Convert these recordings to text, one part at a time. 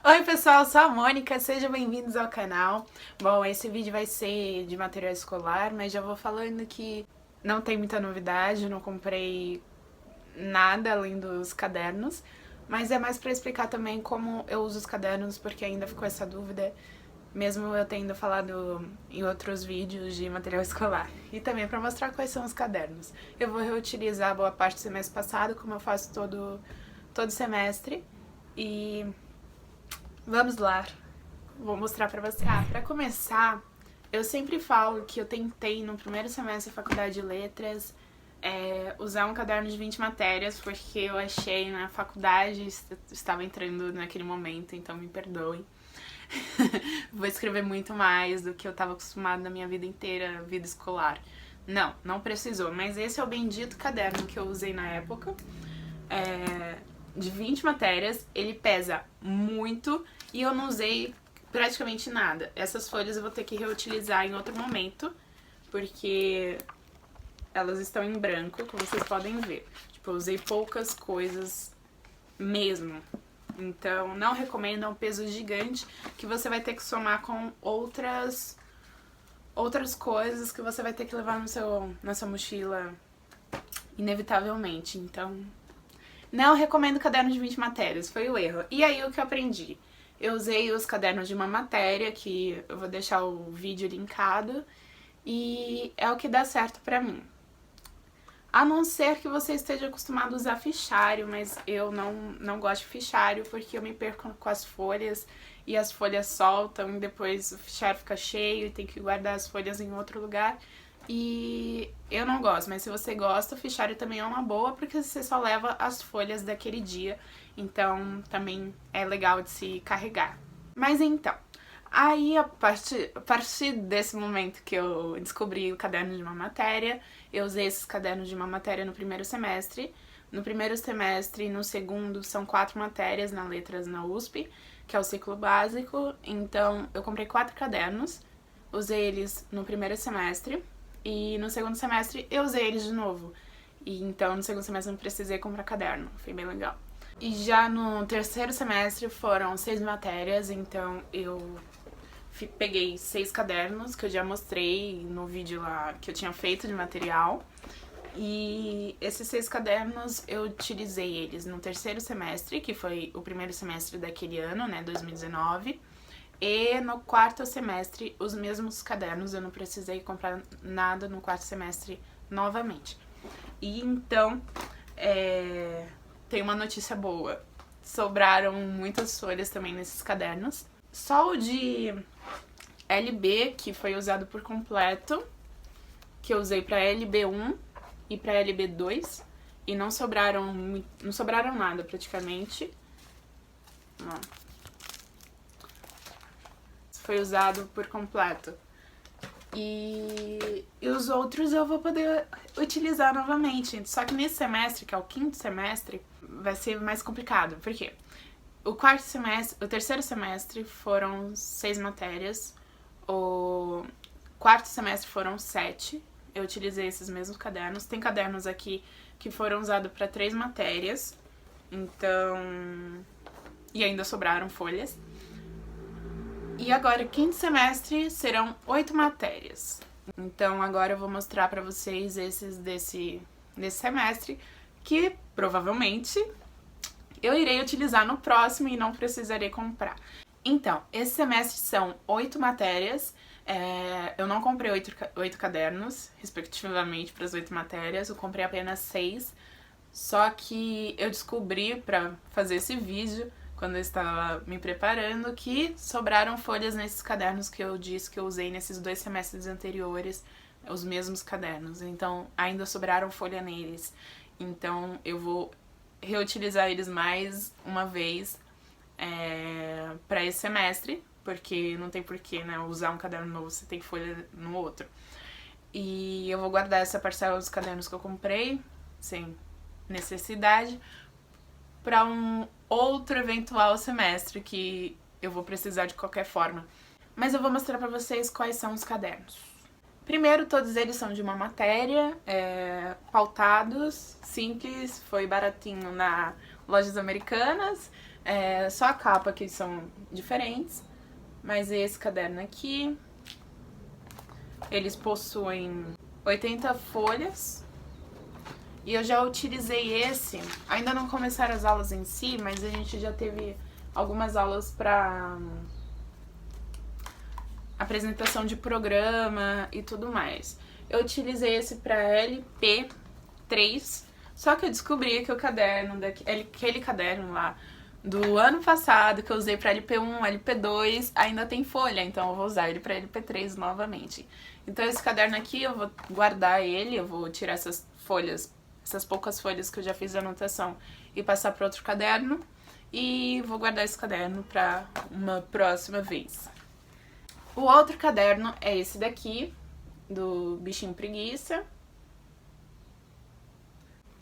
Oi pessoal, eu sou a Mônica, sejam bem-vindos ao canal. Bom, esse vídeo vai ser de material escolar, mas já vou falando que não tem muita novidade, não comprei nada além dos cadernos, mas é mais para explicar também como eu uso os cadernos, porque ainda ficou essa dúvida, mesmo eu tendo falado em outros vídeos de material escolar. E também para mostrar quais são os cadernos. Eu vou reutilizar boa parte do semestre passado, como eu faço todo semestre, e vamos lá, vou mostrar pra você. Pra começar, eu sempre falo que eu tentei no primeiro semestre da faculdade de letras usar um caderno de 20 matérias, porque eu achei na faculdade, estava entrando naquele momento, então me perdoem. Vou escrever muito mais do que eu estava acostumada na minha vida inteira, vida escolar. Não precisou, mas esse é o bendito caderno que eu usei na época. De 20 matérias, ele pesa muito e eu não usei praticamente nada. Essas folhas eu vou ter que reutilizar em outro momento, porque elas estão em branco, como vocês podem ver. Tipo, eu usei poucas coisas mesmo. Então, não recomendo, é um peso gigante que você vai ter que somar com outras coisas que você vai ter que levar na sua mochila inevitavelmente. Então, não recomendo caderno de 20 matérias, foi o erro. E aí o que eu aprendi? Eu usei os cadernos de uma matéria, que eu vou deixar o vídeo linkado, e é o que dá certo pra mim. A não ser que você esteja acostumado a usar fichário, mas eu não gosto de fichário porque eu me perco com as folhas e as folhas soltam e depois o fichário fica cheio e tem que guardar as folhas em outro lugar. E eu não gosto, mas se você gosta, o fichário também é uma boa, porque você só leva as folhas daquele dia, então também é legal de se carregar. Mas então, aí a partir desse momento que eu descobri o caderno de uma matéria, eu usei esses cadernos de uma matéria no primeiro semestre. No primeiro semestre e no segundo são 4 matérias na letras na USP, que é o ciclo básico, então eu comprei 4 cadernos, usei eles no primeiro semestre. E no segundo semestre eu usei eles de novo. E então no segundo semestre eu não precisei comprar caderno. Foi bem legal. E já no terceiro semestre foram 6 matérias, então eu peguei 6 cadernos que eu já mostrei no vídeo lá que eu tinha feito de material. E esses 6 cadernos eu utilizei eles no terceiro semestre, que foi o primeiro semestre daquele ano, né, 2019. E no quarto semestre, os mesmos cadernos, eu não precisei comprar nada no quarto semestre novamente. E então, tem uma notícia boa. Sobraram muitas folhas também nesses cadernos. Só o de LB, que foi usado por completo, que eu usei para LB1 e para LB2. E não sobraram nada praticamente. Ó. Foi usado por completo. E os outros eu vou poder utilizar novamente. Só que nesse semestre, que é o quinto semestre, vai ser mais complicado. Por quê? O terceiro semestre foram 6 matérias. O quarto semestre foram 7. Eu utilizei esses mesmos cadernos. Tem cadernos aqui que foram usados para 3 matérias. Então... E ainda sobraram folhas. E agora, quinto semestre, serão 8 matérias. Então agora eu vou mostrar pra vocês esses desse semestre, que provavelmente eu irei utilizar no próximo e não precisarei comprar. Então, esse semestre são 8 matérias. Eu não comprei 8 cadernos, respectivamente, para as 8 matérias. Eu comprei apenas 6. Só que eu descobri pra fazer esse vídeo, quando eu estava me preparando, que sobraram folhas nesses cadernos que eu disse que eu usei nesses 2 semestres anteriores, os mesmos cadernos. Então, ainda sobraram folha neles. Então, eu vou reutilizar eles mais uma vez para esse semestre, porque não tem porquê, né, usar um caderno novo, você tem folha no outro. E eu vou guardar essa parcela dos cadernos que eu comprei, sem necessidade, para um outro eventual semestre que eu vou precisar de qualquer forma. Mas eu vou mostrar para vocês quais são os cadernos. Primeiro, todos eles são de uma matéria, pautados, simples, foi baratinho na Lojas Americanas. Só a capa que são diferentes, mas esse caderno aqui, eles possuem 80 folhas. E eu já utilizei esse, ainda não começaram as aulas em si, mas a gente já teve algumas aulas para apresentação de programa e tudo mais. Eu utilizei esse para LP3, só que eu descobri que o caderno, aquele caderno lá do ano passado que eu usei para LP1, LP2, ainda tem folha, então eu vou usar ele para LP3 novamente. Então esse caderno aqui eu vou guardar ele, eu vou tirar essas folhas, essas poucas folhas que eu já fiz de anotação e passar para outro caderno, e vou guardar esse caderno para uma próxima vez. O outro caderno é esse daqui, do Bichinho Preguiça.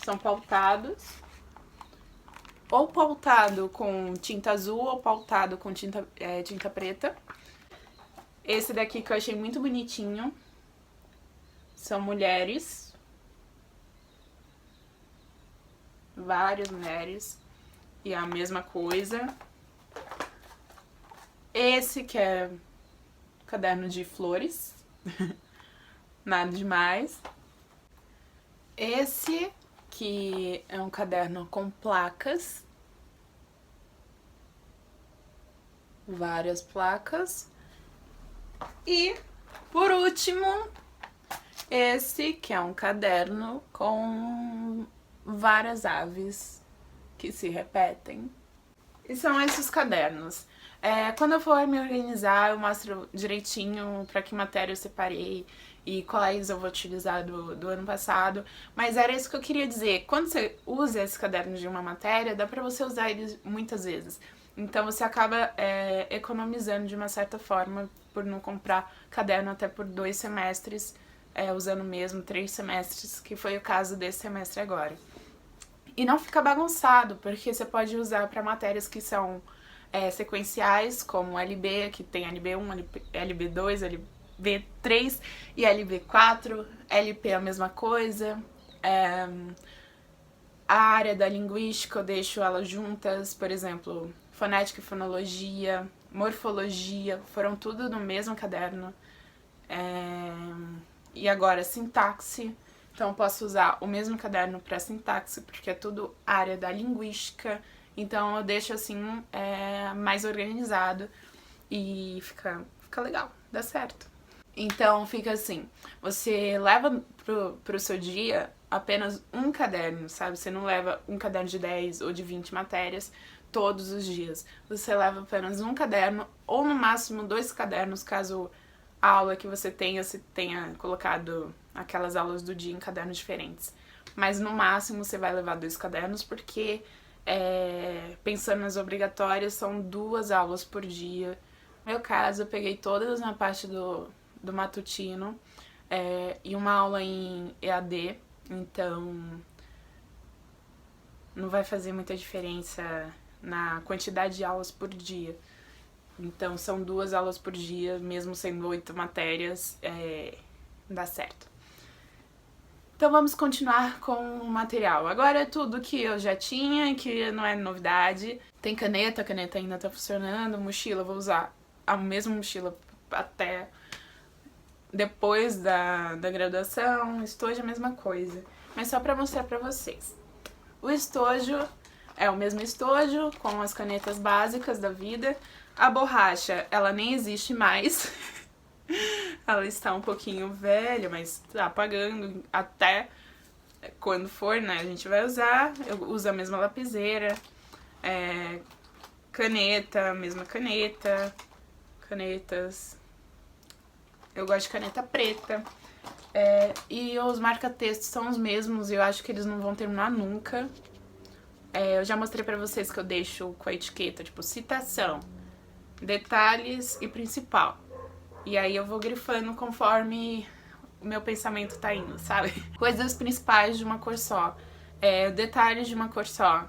São pautados. Ou pautado com tinta azul ou pautado com tinta preta. Esse daqui que eu achei muito bonitinho. São mulheres. Várias mulheres. E a mesma coisa. Esse que é caderno de flores. Nada demais. Esse que é um caderno com placas. Várias placas. E, por último, esse que é um caderno com várias aves que se repetem. E são esses cadernos. Quando eu for me organizar, eu mostro direitinho para que matéria eu separei e quais eu vou utilizar do ano passado. Mas era isso que eu queria dizer. Quando você usa esse caderno de uma matéria, dá pra você usar ele muitas vezes. Então você acaba economizando de uma certa forma por não comprar caderno até por 2 semestres, usando mesmo 3 semestres, que foi o caso desse semestre agora. E não fica bagunçado, porque você pode usar para matérias que são sequenciais, como LB, que tem LB1, LB2, LB3 e LB4, LP é a mesma coisa. A área da linguística eu deixo elas juntas, por exemplo, fonética e fonologia, morfologia, foram tudo no mesmo caderno. E agora sintaxe, então eu posso usar o mesmo caderno para sintaxe, porque é tudo área da linguística, então eu deixo assim mais organizado e fica legal, dá certo. Então fica assim, você leva pro seu dia apenas um caderno, sabe? Você não leva um caderno de 10 ou de 20 matérias todos os dias. Você leva apenas um caderno ou no máximo 2 cadernos, caso a aula que você tenha colocado aquelas aulas do dia em cadernos diferentes. Mas no máximo você vai levar 2 cadernos, porque pensando nas obrigatórias, são 2 aulas por dia. No meu caso, eu peguei todas na parte do matutino e uma aula em EAD, então não vai fazer muita diferença na quantidade de aulas por dia. Então são 2 aulas por dia, mesmo sendo 8 matérias, dá certo. Então vamos continuar com o material. Agora é tudo que eu já tinha, que não é novidade. Tem caneta, a caneta ainda tá funcionando. Mochila, vou usar a mesma mochila até depois da graduação. Estojo, a mesma coisa. Mas só pra mostrar pra vocês. O estojo é o mesmo estojo, com as canetas básicas da vida. A borracha, ela nem existe mais. Ela está um pouquinho velha, mas tá apagando até quando for, né? A gente vai usar. Eu uso a mesma lapiseira. Caneta, mesma caneta. Canetas. Eu gosto de caneta preta. E os marca-textos são os mesmos e eu acho que eles não vão terminar nunca. Eu já mostrei pra vocês que eu deixo com a etiqueta, tipo, citação, detalhes e principal. E aí eu vou grifando conforme o meu pensamento tá indo, sabe? Coisas principais de uma cor só. Detalhes de uma cor só.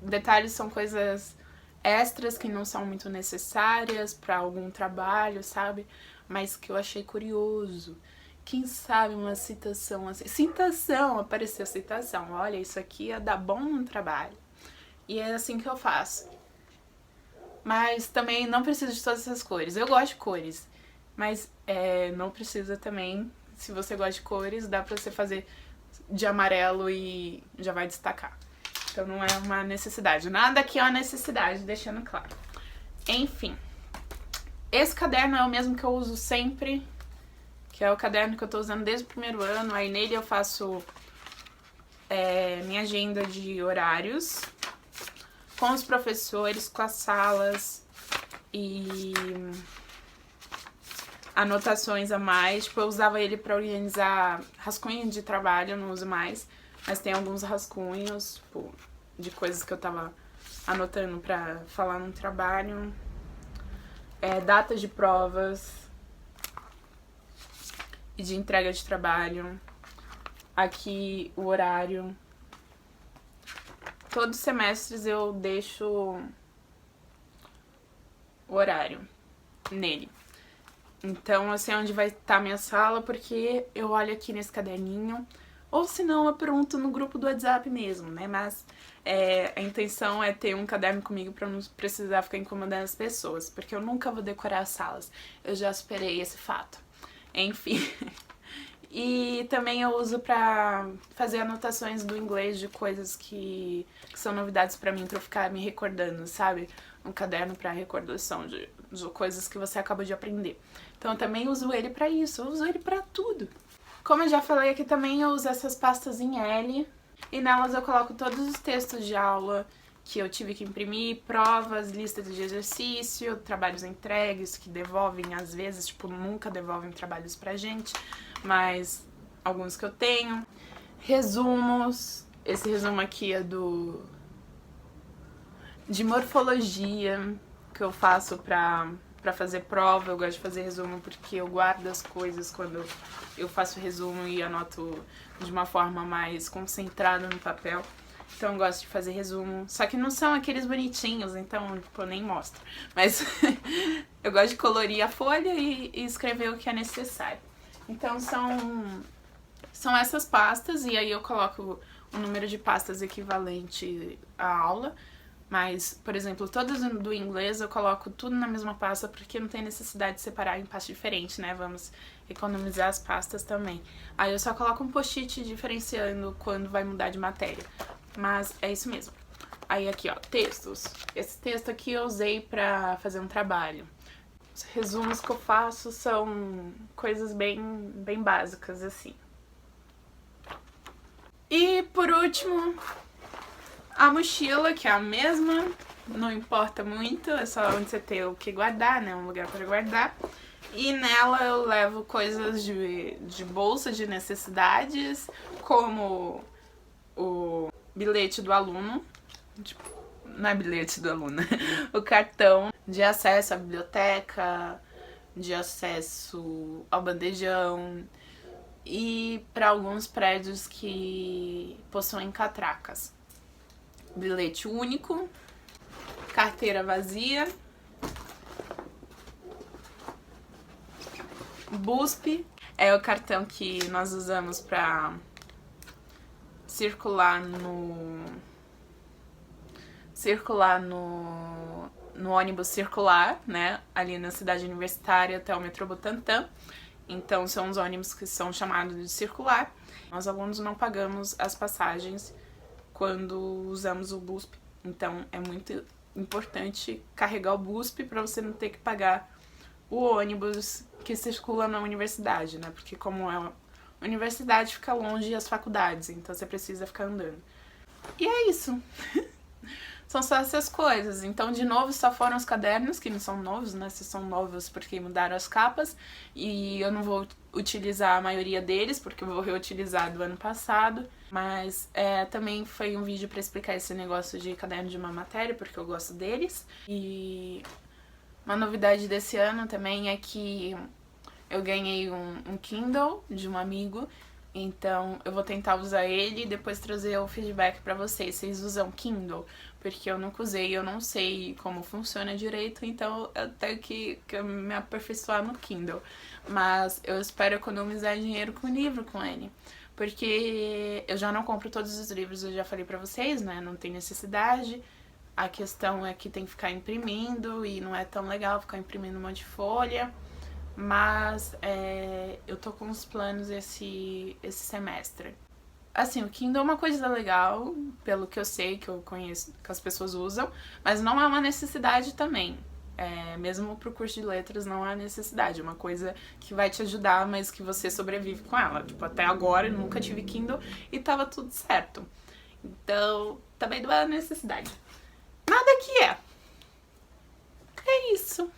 Detalhes são coisas extras que não são muito necessárias pra algum trabalho, sabe? Mas que eu achei curioso. Quem sabe uma citação assim. Citação! Apareceu citação. Olha, isso aqui ia dar bom no trabalho. E é assim que eu faço. mas também não precisa de todas essas cores. Eu gosto de cores, mas não precisa também. Se você gosta de cores, dá pra você fazer de amarelo e já vai destacar. Então não é uma necessidade. Nada aqui é uma necessidade, deixando claro. Enfim. Esse caderno é o mesmo que eu uso sempre, que é o caderno que eu tô usando desde o primeiro ano. Aí nele eu faço minha agenda de horários com os professores, com as salas e anotações a mais. Tipo, eu usava ele pra organizar rascunho de trabalho, eu não uso mais, mas tem alguns rascunhos, tipo, de coisas que eu tava anotando pra falar no trabalho. Datas de provas e de entrega de trabalho. Aqui o horário. Todos os semestres eu deixo o horário nele. Então eu sei onde vai estar minha sala, porque eu olho aqui nesse caderninho. Ou se não, eu pergunto no grupo do WhatsApp mesmo, né? Mas a intenção é ter um caderno comigo pra não precisar ficar incomodando as pessoas, porque eu nunca vou decorar as salas. Eu já superei esse fato. Enfim. E também eu uso pra fazer anotações do inglês de coisas que são novidades pra mim, pra eu ficar me recordando, sabe? Um caderno pra recordação de coisas que você acabou de aprender. Então eu também uso ele pra isso, eu uso ele pra tudo. Como eu já falei aqui também, eu uso essas pastas em L, e nelas eu coloco todos os textos de aula que eu tive que imprimir, provas, listas de exercício, trabalhos entregues que devolvem às vezes, tipo, nunca devolvem trabalhos pra gente, mas alguns que eu tenho. Resumos, esse resumo aqui é de morfologia, que eu faço pra fazer prova. Eu gosto de fazer resumo porque eu guardo as coisas quando eu faço resumo e anoto de uma forma mais concentrada no papel. Então eu gosto de fazer resumo, só que não são aqueles bonitinhos, então tipo, eu nem mostro. Mas eu gosto de colorir a folha e escrever o que é necessário. Então são essas pastas, e aí eu coloco o número de pastas equivalente à aula. Mas, por exemplo, todas do inglês eu coloco tudo na mesma pasta, porque não tem necessidade de separar em pasta diferente, né? Vamos economizar as pastas também. Aí eu só coloco um post-it diferenciando quando vai mudar de matéria. Mas é isso mesmo. Aí aqui, ó, textos. Esse texto aqui eu usei pra fazer um trabalho. Os resumos que eu faço são coisas bem básicas, assim. E, por último, a mochila, que é a mesma, não importa muito, é só onde você tem o que guardar, né, um lugar para guardar. E nela eu levo coisas de bolsa de necessidades, como o bilhete do aluno, tipo, não é bilhete do aluno, o cartão de acesso à biblioteca, de acesso ao bandejão, e para alguns prédios que possuem catracas. Bilhete único, carteira vazia, BUSP, é o cartão que nós usamos para circular no ônibus circular, né, ali na cidade universitária até o metrô Butantã. Então são os ônibus que são chamados de circular. Nós alunos não pagamos as passagens quando usamos o BUSP, então é muito importante carregar o BUSP para você não ter que pagar o ônibus que circula na universidade, né? Porque como a universidade fica longe das faculdades, então você precisa ficar andando. E é isso. São só essas coisas. Então, de novo, só foram os cadernos, que não são novos, né? Se são novos porque mudaram as capas. E eu não vou utilizar a maioria deles, porque eu vou reutilizar do ano passado. Mas também foi um vídeo pra explicar esse negócio de caderno de uma matéria, porque eu gosto deles. E uma novidade desse ano também é que eu ganhei um Kindle de um amigo. Então eu vou tentar usar ele e depois trazer o feedback pra vocês. Vocês usam Kindle? Porque eu nunca usei, eu não sei como funciona direito, então eu tenho que me aperfeiçoar no Kindle. Mas eu espero economizar dinheiro com livro com ele. Porque eu já não compro todos os livros, eu já falei pra vocês, né? Não tem necessidade. A questão é que tem que ficar imprimindo e não é tão legal ficar imprimindo um monte de folha. Mas eu tô com uns planos esse semestre. Assim, o Kindle é uma coisa legal, pelo que eu sei, que eu conheço, que as pessoas usam, mas não é uma necessidade também. Mesmo pro curso de letras não há necessidade, é uma coisa que vai te ajudar, mas que você sobrevive com ela. Tipo, até agora eu nunca tive Kindle e tava tudo certo. Então, também não é necessidade. Nada que é. É isso.